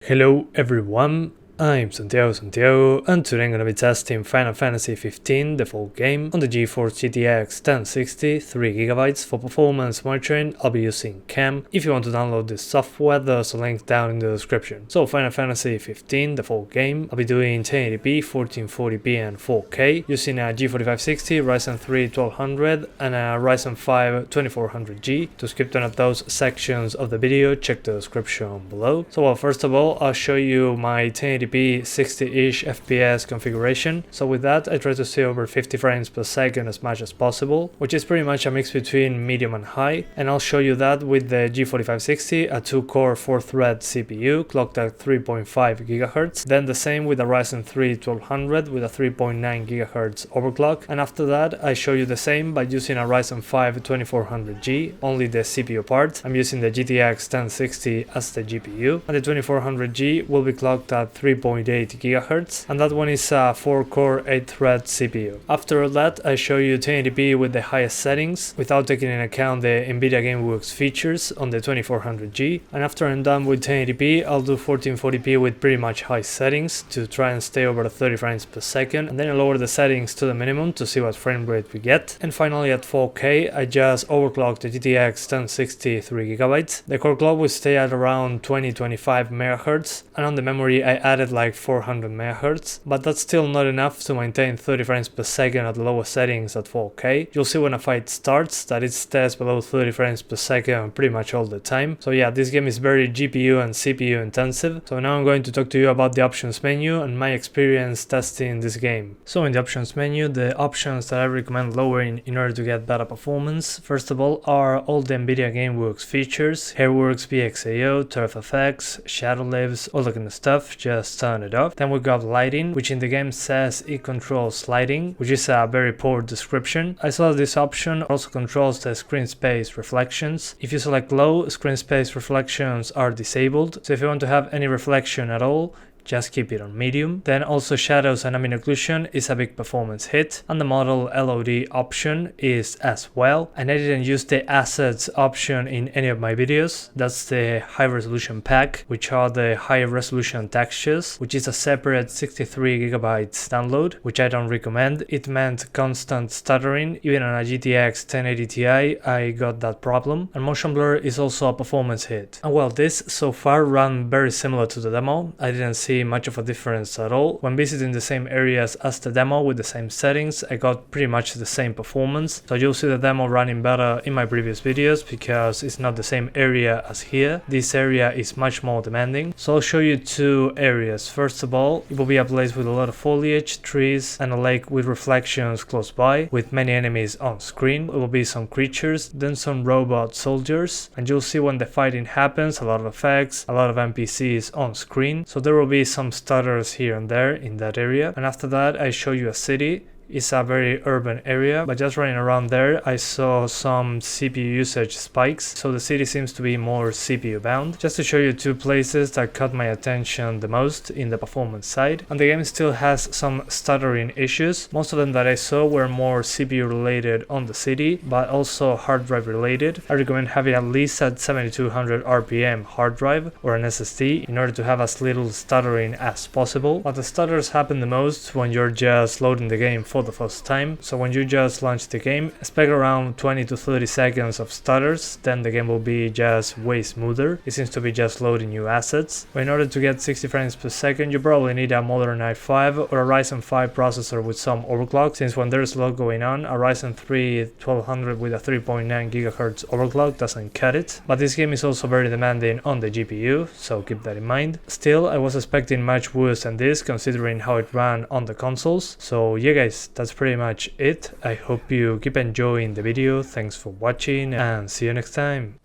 Hello everyone, I'm Santiago, and today I'm gonna be testing Final Fantasy 15, the full game, on the GeForce GTX 1060, 3GB. For performance monitoring, I'll be using CAM. If you want to download this software, there's a link down in the description. So Final Fantasy 15, the full game, I'll be doing 1080p, 1440p and 4K, using a G4560, Ryzen 3 1200, and a Ryzen 5 2400G. To skip none of those sections of the video, check the description below. So well, first of all, I'll show you my 1080p 60-ish FPS configuration. So with that, I try to stay over 50 frames per second as much as possible, which is pretty much a mix between medium and high. And I'll show you that with the G4560, a 2-core 4-thread CPU clocked at 3.5 GHz. Then the same with a Ryzen 3 1200 with a 3.9 GHz overclock. And after that, I show you the same by using a Ryzen 5 2400G, only the CPU part. I'm using the GTX 1060 as the GPU, and the 2400G will be clocked at 3.8 GHz, and that one is a 4-core 8-thread CPU. After that, I show you 1080p with the highest settings, without taking into account the EVGA GeForce features on the 2400G, and after I'm done with 1080p, I'll do 1440p with pretty much high settings to try and stay over 30 frames per second, and then I lower the settings to the minimum to see what frame rate we get. And finally at 4K, I just overclocked the GTX 1060 3GB. The core clock will stay at around 20-25 MHz, and on the memory I added like 400 MHz, but that's still not enough to maintain 30 frames per second at the lowest settings at 4K. You'll see when a fight starts that it stays below 30 frames per second pretty much all the time. So yeah, this game is very GPU and CPU intensive. So now I'm going to talk to you about the options menu and my experience testing this game. So in the options menu, the options that I recommend lowering in order to get better performance, first of all, are all the EVGA GeForce features, Hairworks, PXAO, TurfFX, Shadow Lives, all that kind of stuff. Just turn it off. Then we got lighting, which in the game says it controls lighting, which is a very poor description. I saw this option also controls the screen space reflections. If you select low, screen space reflections are disabled, so if you want to have any reflection at all, just keep it on medium. Then also shadows and ambient occlusion is a big performance hit, and the model LOD option is as well. And I didn't use the assets option in any of my videos. That's the high resolution pack, which are the high resolution textures, which is a separate 63 GB download, which I don't recommend. It meant constant stuttering. Even on a GTX 1080 Ti, I got that problem. And motion blur is also a performance hit. And well, this so far ran very similar to the demo. I didn't see much of a difference at all. When visiting the same areas as the demo with the same settings, I got pretty much the same performance. So you'll see the demo running better in my previous videos because it's not the same area as here. This area is much more demanding. So I'll show you two areas. First of all, it will be a place with a lot of foliage, trees, and a lake with reflections close by, with many enemies on screen. It will be some creatures, then some robot soldiers, and you'll see when the fighting happens, a lot of effects, a lot of NPCs on screen. So there will be some stutters here and there in that area. And after that, I show you a city. It's a very urban area, but just running around there, I saw some CPU usage spikes, so the city seems to be more CPU bound. Just to show you two places that caught my attention the most in the performance side. And the game still has some stuttering issues. Most of them that I saw were more CPU related on the city, but also hard drive related. I recommend having at least a 7200 RPM hard drive or an SSD in order to have as little stuttering as possible. But the stutters happen the most when you're just loading the game for the first time. So when you just launch the game, expect around 20 to 30 seconds of stutters, then the game will be just way smoother. It seems to be just loading new assets. But in order to get 60 frames per second, you probably need a modern i5 or a Ryzen 5 processor with some overclock, since when there's a lot going on, a Ryzen 3 1200 with a 3.9 GHz overclock doesn't cut it. But this game is also very demanding on the GPU, so keep that in mind. Still, I was expecting much worse than this considering how it ran on the consoles. So yeah guys, that's pretty much it. I hope you keep enjoying the video. Thanks for watching and see you next time.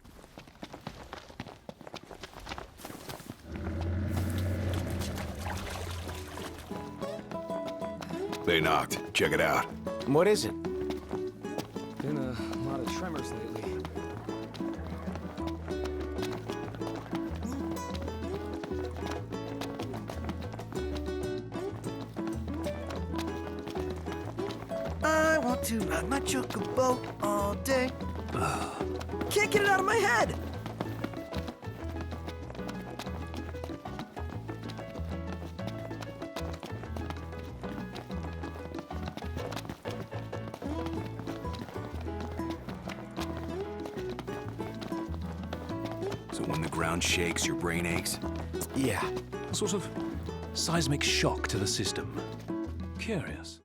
They knocked. Check it out. What is it? Been a lot of tremors lately. I want to ride my chocobo all day. Can't get it out of my head. ground shakes, your brain aches? Yeah, a sort of seismic shock to the system. Curious.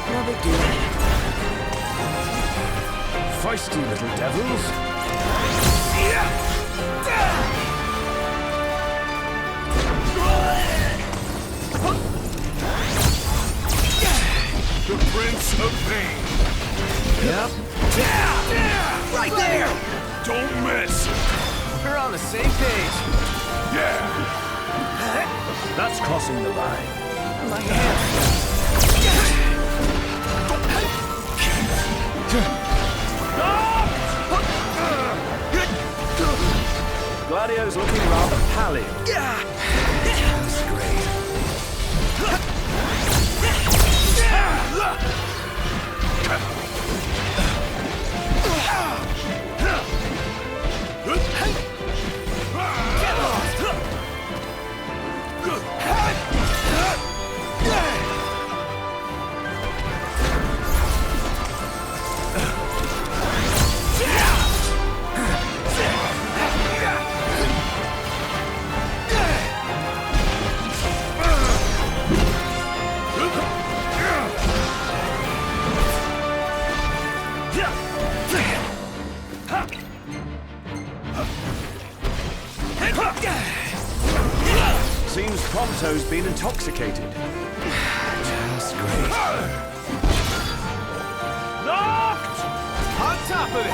No big deal. Feisty little devils. The Prince of Pain. Yep. Right there! Don't miss. We're on the same page. Yeah. That's crossing the line. My hand. Gladio's looking rather pallid. That's great. Seems Prompto's been intoxicated. That's great. Knocked! On top of it.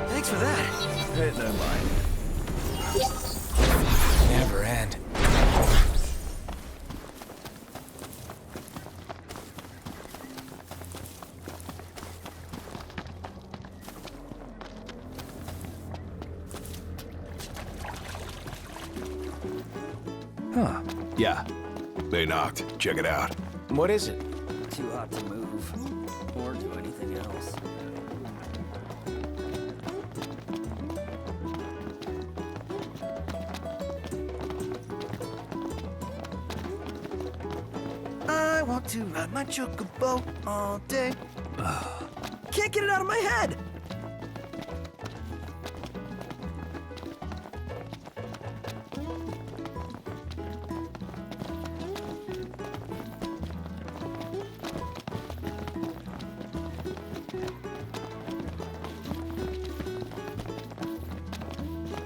Thanks for that. Pay it no mind. Never end. Huh. Yeah. They knocked. Check it out. What is it? Too hot to move or do anything else. I want to ride my chocobo all day. Can't get it out of my head.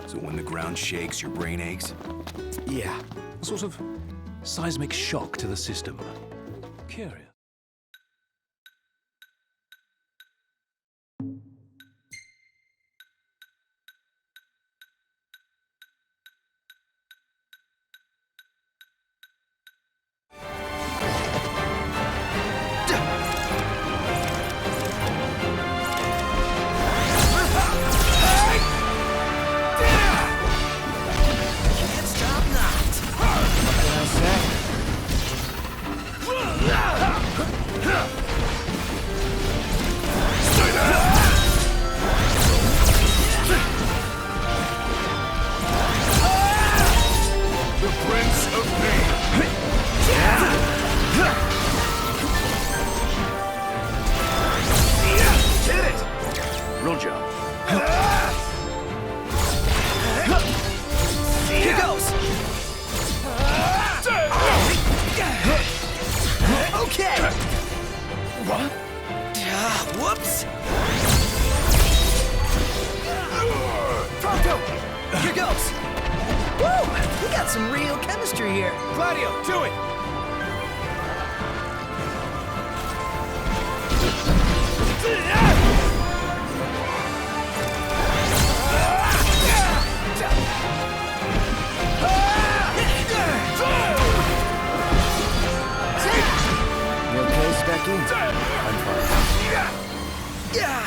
So when the ground shakes, your brain aches? Yeah, a sort of seismic shock to the system. Curious. Can't stop knocked. The Prince of Pain. Hit it! Roger. Here goes. Okay. What? Whoops. Pronto. Here goes. Woo! We got some real chemistry here. Gladio, do it. You okay, Specky? I'm fine. Yeah.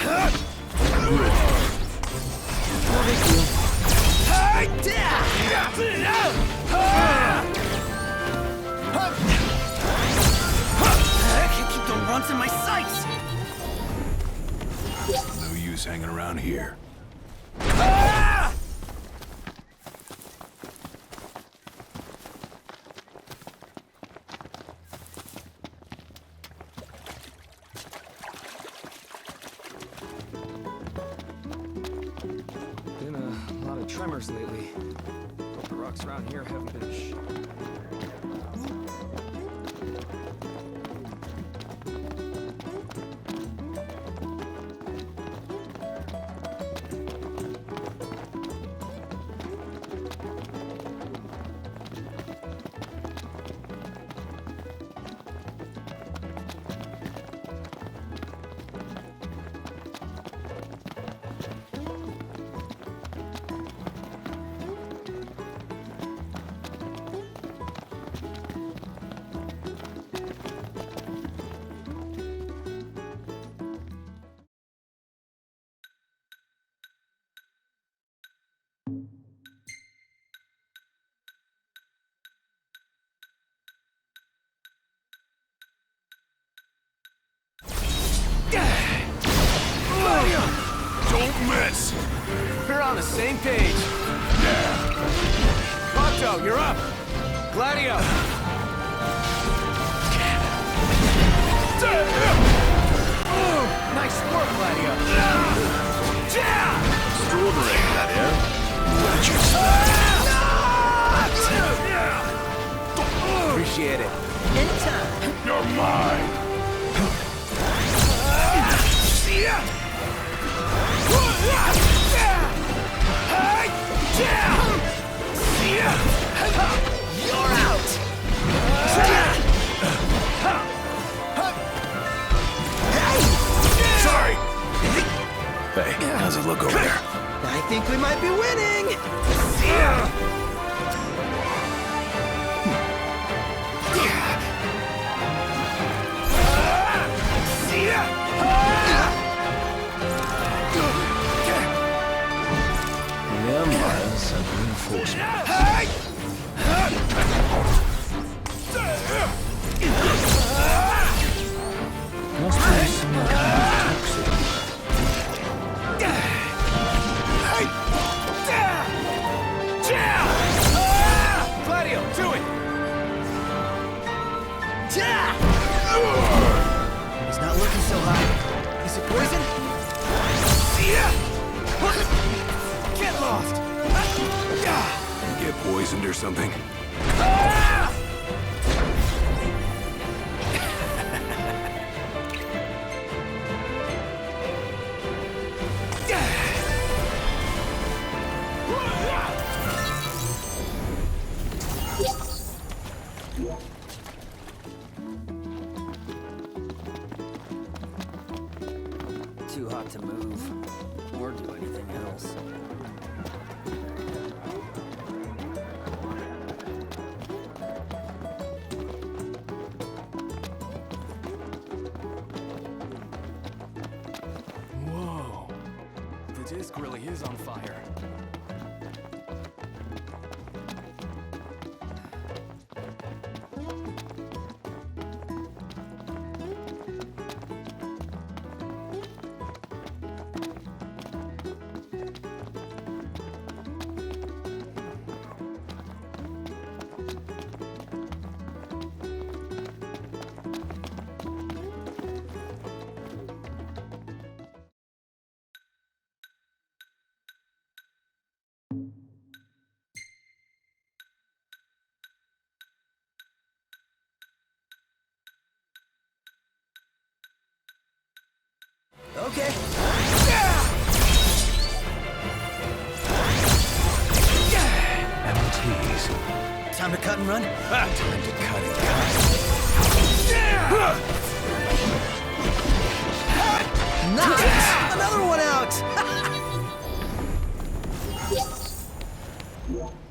distance in my sights! No use hanging around here. Ah! Been a lot of tremors lately. Hope the rocks around here haven't been Don't miss! We're on the same page. Octo, you're up. Gladio. Nice work, Gladio. Extraordinary, Gladio. Watch your Appreciate it. Anytime. You're mine! You're out! Sorry! Hey, how's it look over there? I think we might be winning! The Empire sent reinforcements. Must be some kind of toxin. Gladio, do it! He's not looking so hot. Is it poison? Get lost! Get poisoned or something? Too hot to move or do anything else. Whoa. The disc really is on fire. Okay. MTs. Time to cut and run? Time to cut it. Nice! Another one out!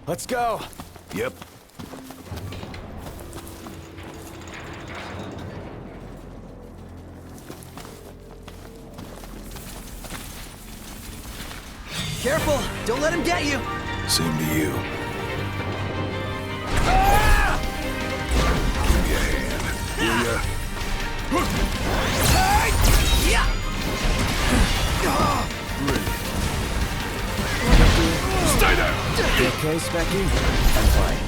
Let's go. Yep. Careful! Don't let him get you! Same to you. Give me a hand. Will ya? You okay, Specky? I'm fine.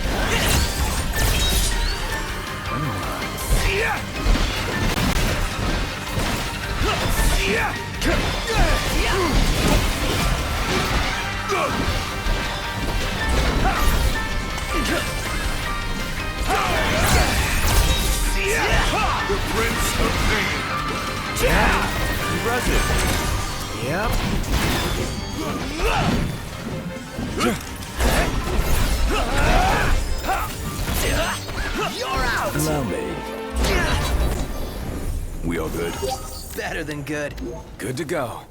The Prince of Pain. Impressive. Yep. You're out! Allow me. We all good? Better than good. Good to go.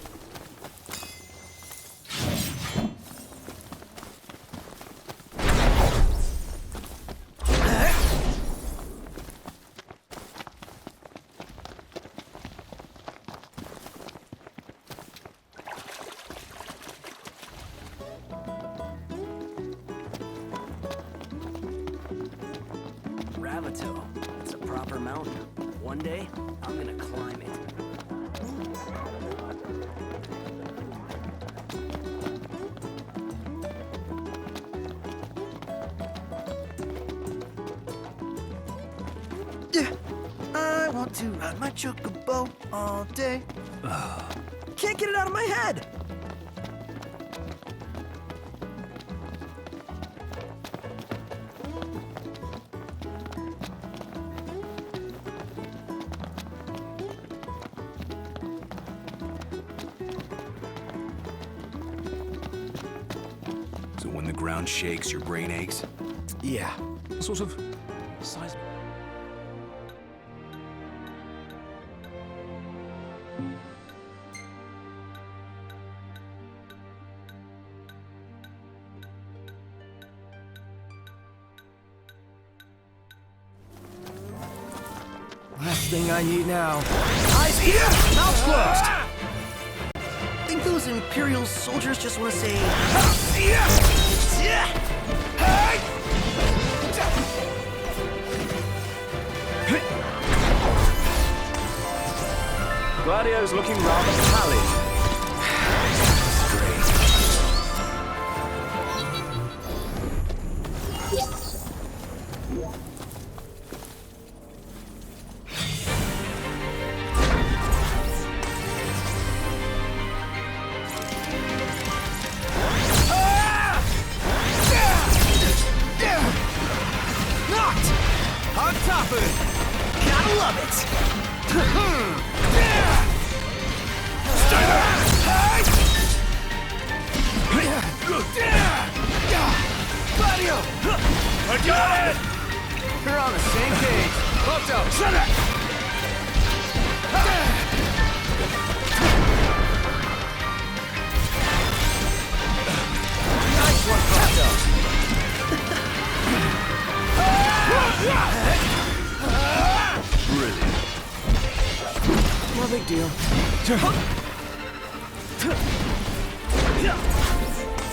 Grabado. It's a proper mountain. One day, I'm gonna climb it. I want to ride my chocobo all day. Can't get it out of my head. So when the ground shakes, your brain aches? Yeah. Sort of seismic. Last thing I need now. Eyes here, mouth closed. Think those Imperial soldiers just want to say. Gladio's looking rather pallid. Knocked! On top of it! Gotta love it! Stay there! Gladio! I got it! We're on the same page. Otto, shut it! Nice one, Gladio! Brilliant. No big deal.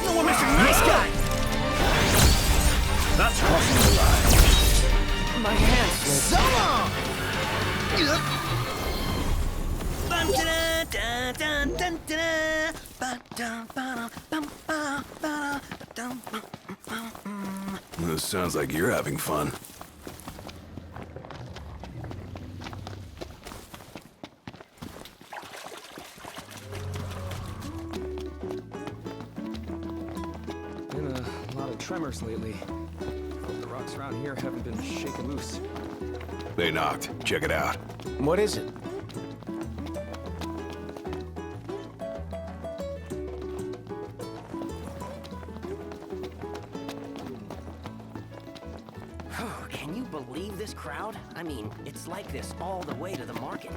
No one missing nice guy! That's crossing the line. My hands slip. So long! This sounds like you're having fun. Been a lot of tremors lately. Hope the rocks around here haven't been shaken loose. They knocked. Check it out. What is it? Can you believe this crowd? I mean, it's like this all the way to the market.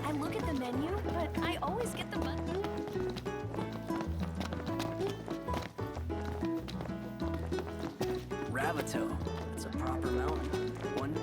I look at the menu, but I always get the button. Grabado. It's a proper mountain. One